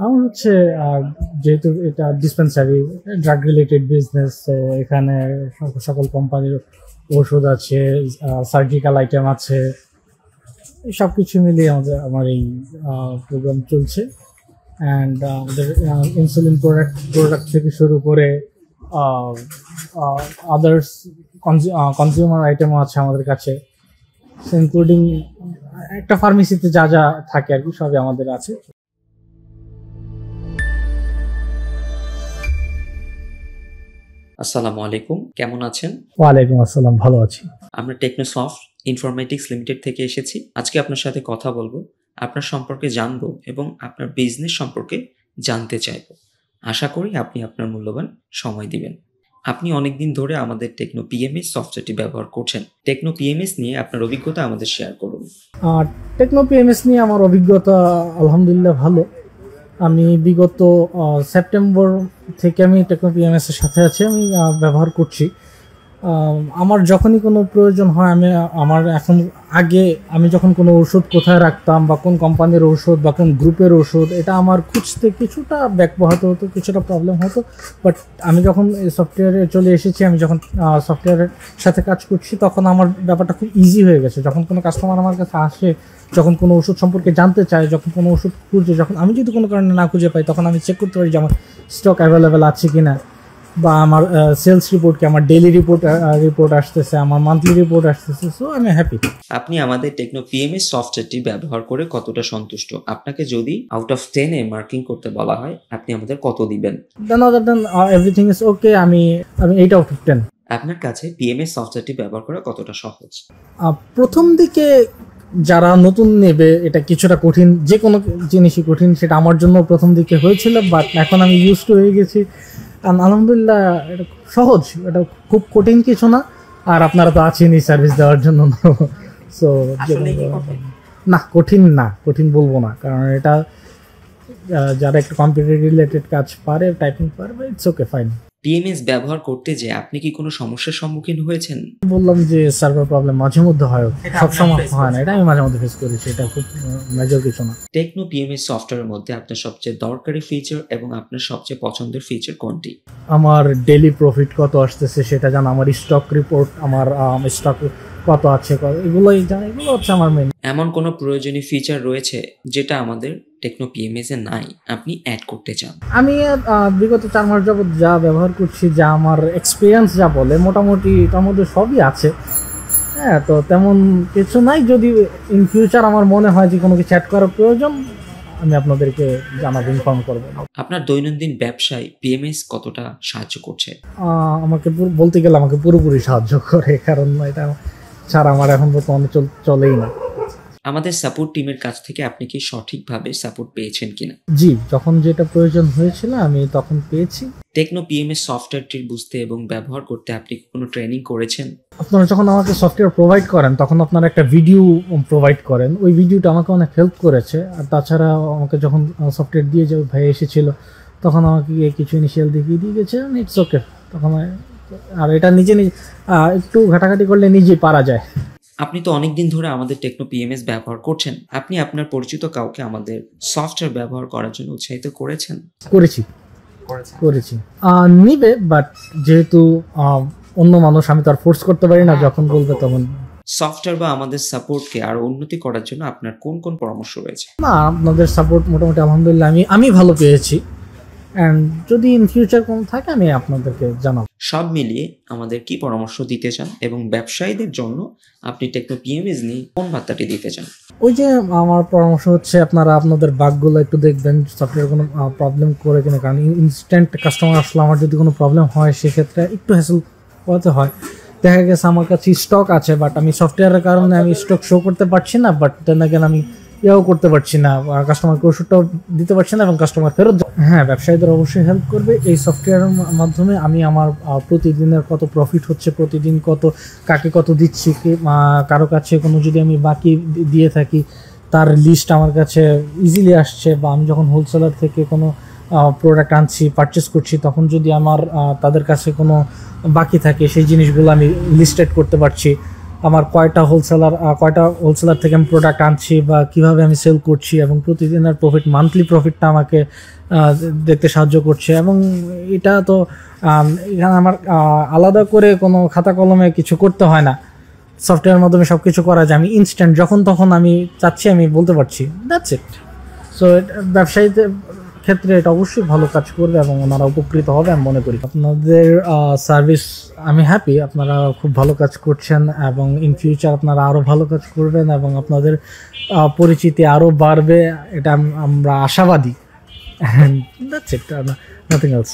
আমার হচ্ছে যেহেতু এটা ডিসপেন্সারি ড্রাগ রিলেটেড বিজনেস, তো এখানে সকল কোম্পানির ওষুধ আছে, সার্জিক্যাল আইটেম আছে, সব কিছু মিলিয়ে আমার এই প্রোগ্রাম চলছে। অ্যান্ড আমাদের ইনসুলিন প্রোডাক্ট থেকে শুরু করে আদার্স কনজিউমার আইটেমও আছে আমাদের কাছে, ইনক্লুডিং একটা ফার্মেসিতে যা যা থাকে আর কি সবই আমাদের আছে। আসসালামু আলাইকুম, কেমন আছেন? ওয়ালাইকুম আসসালাম, ভালো আছি। আমরা টেকনোসফট ইনফরমেটিক্স লিমিটেড থেকে এসেছি। আজকে আপনার সাথে কথা বলবো, আপনার সম্পর্কে জানবো এবং আপনার বিজনেস সম্পর্কে জানতে চাইবো। আশা করি আপনি আপনার মূল্যবান সময় দিবেন। আপনি অনেকদিন ধরে আমাদের টেকনো পিএমএস সফটওয়্যারটি ব্যবহার করছেন। টেকনো পিএমএস নিয়ে আপনার অভিজ্ঞতা আমাদের শেয়ার করুন। টেকনো পিএমএস নিয়ে আমার অভিজ্ঞতা আলহামদুলিল্লাহ ভালো। আমি বিগত সেপ্টেম্বর থেকে আমি টেকনো পিএমএস এর সাথে আছি, আমি ব্যবহার করছি। আমার যখনই কোনো প্রয়োজন হয় আগে আমি যখন কোনো ওষুধ কোথায় রাখতাম বা কোন কোম্পানির ওষুধ বা কোন গ্রুপের ওষুধ, এটা আমার খুঁজতে কিছুটা ব্যাক পোহাতে হতো, কিছুটা প্রবলেম হতো। বাট আমি যখন এই সফটওয়্যারে চলে এসেছি, আমি যখন সফটওয়্যারের সাথে কাজ করছি, তখন আমার ব্যাপারটা খুব ইজি হয়ে গেছে। যখন কোনো কাস্টমার আমার কাছে আসে, যখন কোনো ওষুধ সম্পর্কে জানতে চায়, যখন কোনো ওষুধ খুঁজে, যখন আমি যদি কোনো কারণে না খুঁজে পাই, তখন আমি চেক করতে পারি যে আমার স্টক অ্যাভেলেবেল আছে কিনা, বা আমার সেলস রিপোর্ট কি, আমার ডেইলি রিপোর্ট আসতেছে, আমার মান্থলি রিপোর্ট আসতেছে। সো আমি হ্যাপি। আপনি আমাদের টেকনো পিএমএস সফটওয়্যারটি ব্যবহার করে কতটা সন্তুষ্ট? আপনাকে যদি আউট অফ 10 এ মার্কিং করতে বলা হয়, আপনি আমাদের কত দিবেন? দেন এভরিথিং ইজ ওকে, আমি 8 আউট অফ 10। আপনার কাছে পিএমএস সফটওয়্যারটি ব্যবহার করা কতটা সহজ? প্রথম দিকে যারা নতুন নেবে, এটা কিছুটা কঠিন, যে কোনো জিনিসই কঠিন, সেটা আমার জন্য প্রথম দিকে হয়েছিল। বাট এখন আমি ইউজ টু হয়ে গেছি, আলহামদুলিল্লাহ। এটা সহজ, এটা খুব কঠিন কিছু না। আর আপনারা তো আছেনই সার্ভিস দেওয়ার জন্য। সো না, কঠিন বলবো না, কারণ এটা যারা একটু কম্পিউটার রিলেটেড কাজ পারে, টাইপিং পারে, ইটস ওকে, ফাইন। পিএমএস ব্যবহার করতে যে আপনি কি কোনো সমস্যার সম্মুখীন হয়েছেন? বললাম যে সার্ভার প্রবলেম মাঝে মধ্যে হয়, সব সময় হয় না, এটা আমি মাঝে মধ্যে ফেস করেছি, এটা খুব মেজর কিছু না। টেকনো পিএমএস সফটওয়্যারের মধ্যে আপনার সবচেয়ে দরকারি ফিচার এবং আপনার সবচেয়ে পছন্দের ফিচার কোনটি? আমার ডেইলি প্রফিট কত আসতেছে সেটা জানা, আমার স্টক রিপোর্ট, আমার স্টক কত আছে, এগুলোই জানা, এগুলো হচ্ছে আমার মেইন। এমন কোনো প্রয়োজনীয় ফিচার রয়েছে যেটা আমাদের টেকনো পিএমএস এ নাই, আপনি অ্যাড করতে চান? আমি বিগত 4 মাস যাবত যা ব্যবহার করছি, যা আমার এক্সপিরিয়েন্স যা বলে, মোটামুটি তার মধ্যে সবই আছে। হ্যাঁ, তো তেমন কিছু নাই। যদি ইন ফিউচার আমার মনে হয় যে কোনো কিছু অ্যাড করার প্রয়োজন, আমি আপনাদেরকে জানাবো, ইনফর্ম করবো। আপনার দৈনন্দিন ব্যবসায় পিএমএস কতটা সাহায্য করছে? আমাকে বলতে গেলে আমাকে পুরোপুরি সাহায্য করে, কারণ এটা ছাড়া আমার এখন বর্তমানে চলেই না। আমাদের সাপোর্ট টিমের কাছ থেকে আপনি কি সঠিকভাবে সাপোর্ট পেয়েছেন কিনা? জি, যখন যেটা প্রয়োজন হয়েছিল আমি তখন পেয়েছি। টেকনো পিএমএস সফটওয়্যারটি বুঝতে এবং ব্যবহার করতে আপনি কোনো ট্রেনিং করেছেন? আপনারা যখন আমাকে সফটওয়্যার প্রোভাইড করেন, তখন আপনারা একটা ভিডিও প্রোভাইড করেন, ওই ভিডিওটা আমাকে অনেক হেল্প করেছে। আর তাছাড়া আমাকে যখন সফটওয়্যার দিয়ে যে ভাই এসেছিল, তখন আমাকে কিছু ইনিশিয়াল দেখিয়ে দিয়ে গেছে, ইটস ওকে। তখন আর এটা নিজে একটু ঘাটাঘাটি করলে নিজেই পারা যায়। আপনি তো অনেকদিন ধরে আমাদের টেকনো পিএমএস ব্যবহার করছেন, আপনি আপনার পরিচিত কাউকে আমাদের সফটওয়্যার ব্যবহার করার জন্য উৎসাহিত করেছেন? করেছি নিবে, বাট যেহেতু অন্য মানুষ, আমি তো আর ফোর্স করতে পারি না, যখন বলবে তখন। সফটওয়্যার বা আমাদের সাপোর্টকে আরো উন্নতি করার জন্য আপনার কোন কোন পরামর্শ রয়েছে? না, আপনাদের সাপোর্ট মোটামুটি আলহামদুলিল্লাহ আমি ভালো পেয়েছি। অ্যান্ড যদি ইন ফিউচার কোনো থাকে, আমি আপনাদেরকে জানাবো। সব মিলিয়ে আমাদের কি পরামর্শ দিতে চান এবং ব্যবসায়ীদের জন্য আপনি টেকনো পিএমএস নিয়ে কোন বার্তাটি দিতে চান? ওই যে আমার পরামর্শ হচ্ছে, আপনারা আপনাদের বাগগুলো একটু দেখবেন, সফটওয়্যার কোনো প্রবলেম করে কিনা। কারণ ইনস্ট্যান্ট কাস্টমার আসলে আমার যদি কোনো প্রবলেম হয়, সেক্ষেত্রে একটু হ্যাসেল করতে হয়। দেখা গেছে আমার কাছে স্টক আছে, বাট আমি সফটওয়্যারের কারণে আমি স্টক শো করতে পারছি না, বাট দেন আগেন আমি করতে পারছি না, কাস্টমারকে ওষুধটাও দিতে পারছি না, এবং কাস্টমার ফেরত। হ্যাঁ, ব্যবসায়ীদের অবশ্যই হেল্প করবে এই সফটওয়্যারের মাধ্যমে। আমি আমার প্রতিদিনের কত প্রফিট হচ্ছে, প্রতিদিন কাকে কত দিচ্ছি, কারো কাছে কোনো যদি আমি বাকি দিয়ে থাকি, তার লিস্ট আমার কাছে ইজিলি আসছে। বা আমি যখন হোলসেলার থেকে কোনো প্রোডাক্ট আনছি, পারচেস করছি, তখন যদি আমার তাদের কাছে কোনো বাকি থাকে, সেই জিনিসগুলো আমি লিস্টেড করতে পারছি। আমার কয়টা হোলসেলার থেকে আমি প্রোডাক্ট আনছি বা কিভাবে আমি সেল করছি, এবং প্রতিদিনের প্রফিট, মান্থলি প্রফিটটা আমাকে দেখতে সাহায্য করছে। এবং এটা তো এখানে আমার আলাদা করে কোনো খাতা কলমে কিছু করতে হয় না, সফটওয়্যারের মাধ্যমে সব কিছু করা যায়। আমি ইনস্ট্যান্ট যখন তখন আমি চাচ্ছি আমি বলতে পারছি, দ্যাটস ইট। সো ব্যবসায়ীদের ক্ষেত্রে এটা অবশ্যই ভালো কাজ করবে এবং ওনারা উপকৃত হবে আমি মনে করি। আপনাদের সার্ভিস আমি হ্যাপি, আপনারা খুব ভালো কাজ করছেন এবং ইন ফিউচার আপনারা আরও ভালো কাজ করবেন এবং আপনাদের পরিচিতি আরও বাড়বে, এটা আমরা আশাবাদী। That's it, nothing else.